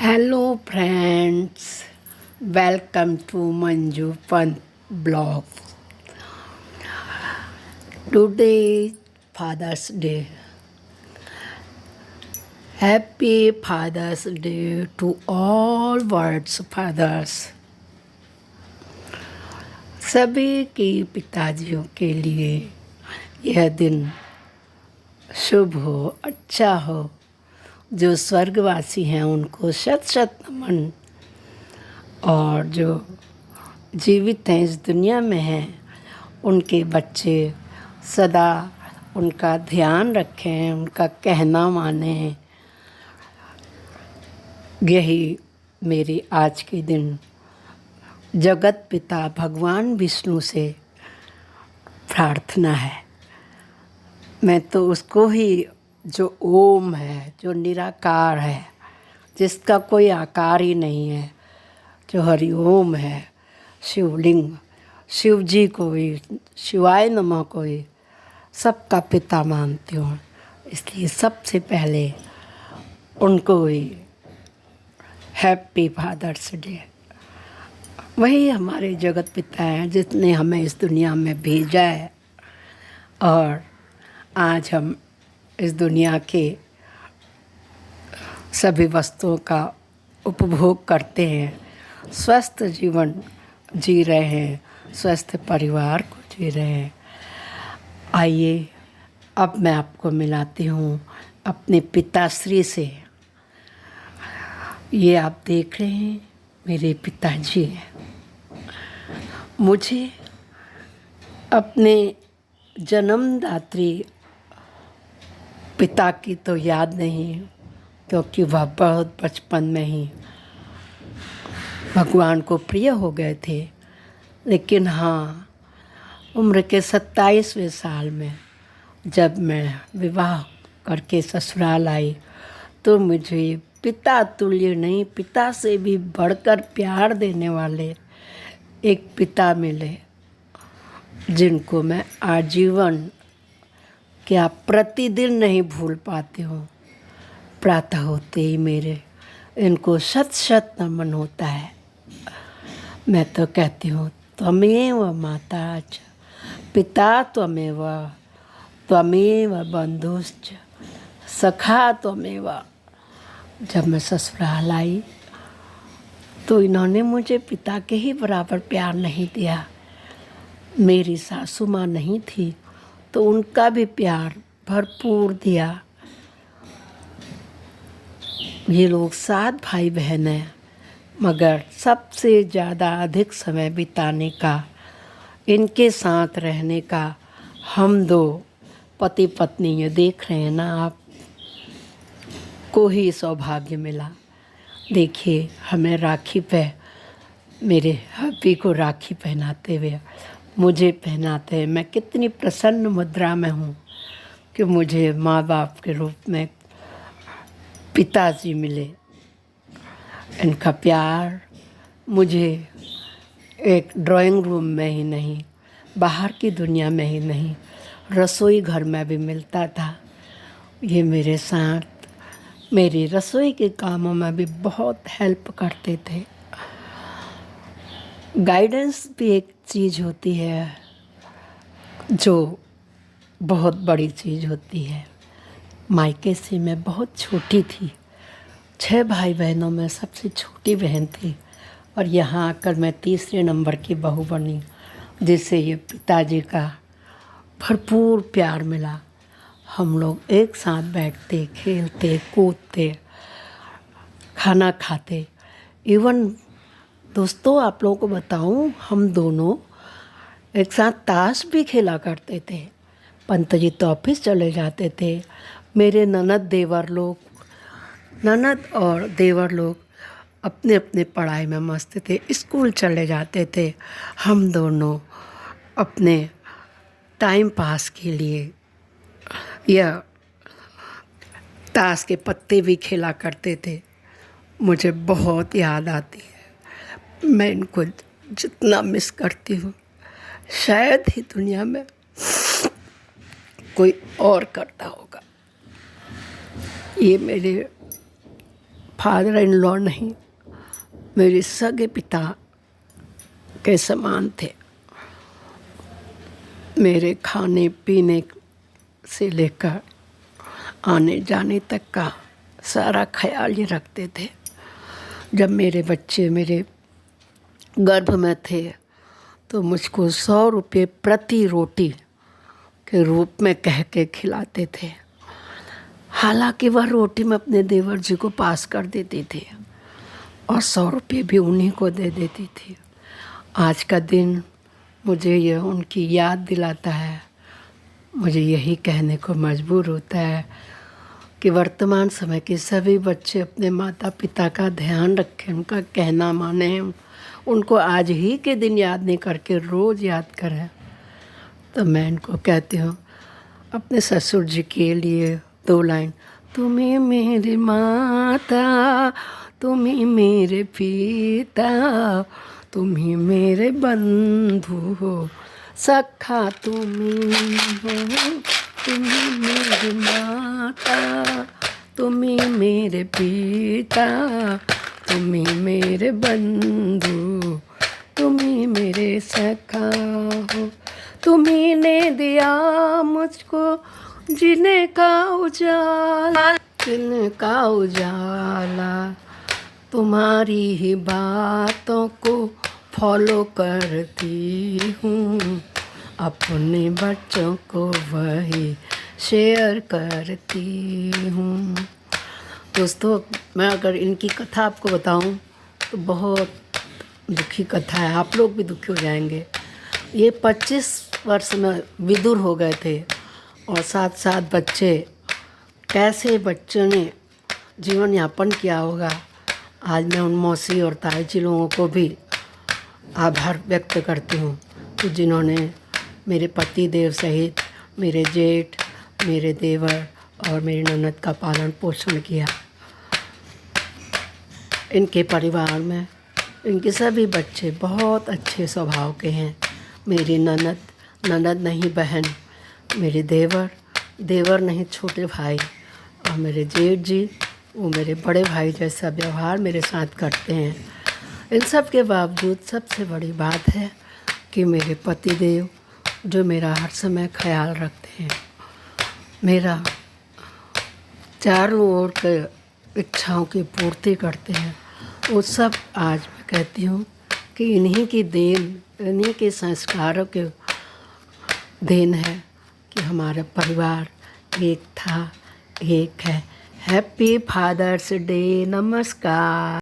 Hello friends, welcome to Manju Pant blog. Today Father's Day. Happy Father's Day to all world's fathers. सभी के पिताजियों के लिए यह दिन शुभ हो, अच्छा हो। जो स्वर्गवासी हैं उनको शत शत नमन, और जो जीवित हैं इस दुनिया में हैं उनके बच्चे सदा उनका ध्यान रखें, उनका कहना मानें। यही मेरी आज के दिन जगत पिता भगवान विष्णु से प्रार्थना है। मैं तो उसको ही, जो ओम है, जो निराकार है, जिसका कोई आकार ही नहीं है, जो हरि ओम है, शिवलिंग, शिव जी को ही, शिवाय नमः को ही सबका पिता मानती हूँ। इसलिए सबसे पहले उनको ही हैप्पी फादर्स डे। वही हमारे जगत पिता हैं जिसने हमें इस दुनिया में भेजा है, और आज हम इस दुनिया के सभी वस्तुओं का उपभोग करते हैं, स्वस्थ जीवन जी रहे हैं, स्वस्थ परिवार को जी रहे हैं। आइए अब मैं आपको मिलाती हूँ अपने पिताश्री से। ये आप देख रहे हैं मेरे पिताजी हैं। मुझे अपने जन्मदात्री पिता की तो याद नहीं, क्योंकि वह बहुत बचपन में ही भगवान को प्रिय हो गए थे। लेकिन हाँ, उम्र के 27वें साल में जब मैं विवाह करके ससुराल आई तो मुझे पिता तुल्य नहीं, पिता से भी बढ़कर प्यार देने वाले एक पिता मिले, जिनको मैं आजीवन क्या प्रतिदिन नहीं भूल पाती हूँ। प्रातः होते ही मेरे इनको शत शत नमन होता है। मैं तो कहती हूँ त्वमेव माता च पिता त्वमेव, त्वमेव बंधुश्च सखा त्वमेव। जब मैं ससुराल आई तो इन्होंने मुझे पिता के ही बराबर प्यार नहीं दिया। मेरी सासू माँ नहीं थी तो उनका भी प्यार भरपूर दिया। ये लोग 7 भाई बहन हैं, मगर सबसे ज़्यादा अधिक समय बिताने का, इनके साथ रहने का हम 2 पति पत्नी, ये देख रहे हैं ना आप, को ही सौभाग्य मिला। देखिए हमें राखी पे, मेरे हस्बैंड को राखी पहनाते हुए मुझे पहनाते हैं। मैं कितनी प्रसन्न मुद्रा में हूँ कि मुझे माँ बाप के रूप में पिताजी मिले। इनका प्यार मुझे एक ड्राइंग रूम में ही नहीं, बाहर की दुनिया में ही नहीं, रसोई घर में भी मिलता था। ये मेरे साथ मेरी रसोई के कामों में भी बहुत हेल्प करते थे। गाइडेंस भी एक चीज़ होती है जो बहुत बड़ी चीज़ होती है। मायके से मैं बहुत छोटी थी, 6 भाई बहनों में सबसे छोटी बहन थी, और यहाँ आकर मैं तीसरे नंबर की बहू बनी, जिससे ये पिताजी का भरपूर प्यार मिला। हम लोग एक साथ बैठते, खेलते, कूदते, खाना खाते। इवन दोस्तों, आप लोगों को बताऊं, हम दोनों एक साथ ताश भी खेला करते थे। पंत जी तो ऑफिस चले जाते थे, मेरे ननद और देवर लोग अपने अपने पढ़ाई में मस्त थे, स्कूल चले जाते थे। हम दोनों अपने टाइम पास के लिए या ताश के पत्ते भी खेला करते थे। मुझे बहुत याद आती है। मैं इनको जितना मिस करती हूँ शायद ही दुनिया में कोई और करता होगा। ये मेरे फादर इन लॉ नहीं, मेरे सगे पिता के समान थे। मेरे खाने पीने से लेकर आने जाने तक का सारा ख्याल ये रखते थे। जब मेरे बच्चे मेरे गर्भ में थे तो मुझको 100 रुपये प्रति रोटी के रूप में कह के खिलाते थे। हालांकि वह रोटी मैं अपने देवर जी को पास कर देती थी और 100 रुपये भी उन्हीं को दे देती थी। आज का दिन मुझे यह उनकी याद दिलाता है। मुझे यही कहने को मजबूर होता है कि वर्तमान समय के सभी बच्चे अपने माता पिता का ध्यान रखें, उनका कहना माने, उनको आज ही के दिन याद नहीं करके रोज़ याद करें। तो मैं इनको कहती हूँ अपने ससुर जी के लिए 2 लाइन। तुम्हें मेरी माता, तुम्हें मेरे पिता, तुम्हें मेरे बंधु हो, सखा तुम्हें हो, तुम्हें मेरी माता, तुम्हें मेरे पिता, तुम्हें मेरे बंधु, तुम्हें मेरे सखा हो। तुम्ही ने दिया मुझको जीने का उजाला, जीने का उजाला, तुम्हारी ही बातों को फॉलो करती हूँ, अपने बच्चों को वही शेयर करती हूँ। दोस्तों, मैं अगर इनकी कथा आपको बताऊँ तो बहुत दुखी कथा है, आप लोग भी दुखी हो जाएंगे। ये 25 वर्ष में विदुर हो गए थे और साथ साथ बच्चे, कैसे बच्चों ने जीवन यापन किया होगा। आज मैं उन मौसी और ताई जी लोगों को भी आभार व्यक्त करती हूँ कि जिन्होंने मेरे पति देव सहित मेरे जेठ, मेरे देवर और मेरी ननद का पालन पोषण किया। इनके परिवार में इनके सभी बच्चे बहुत अच्छे स्वभाव के हैं। मेरी ननद नहीं बहन, मेरे देवर नहीं छोटे भाई, और मेरे जेठ जी वो मेरे बड़े भाई जैसा व्यवहार मेरे साथ करते हैं। इन सब के बावजूद सबसे बड़ी बात है कि मेरे पति देव जो मेरा हर समय ख्याल रखते हैं, मेरा चारों ओर के इच्छाओं की पूर्ति करते हैं, वो सब आज मैं कहती हूँ कि इन्हीं की देन, इन्हीं के संस्कारों के देन है कि हमारा परिवार एक था, एक है। Happy father's day. नमस्कार।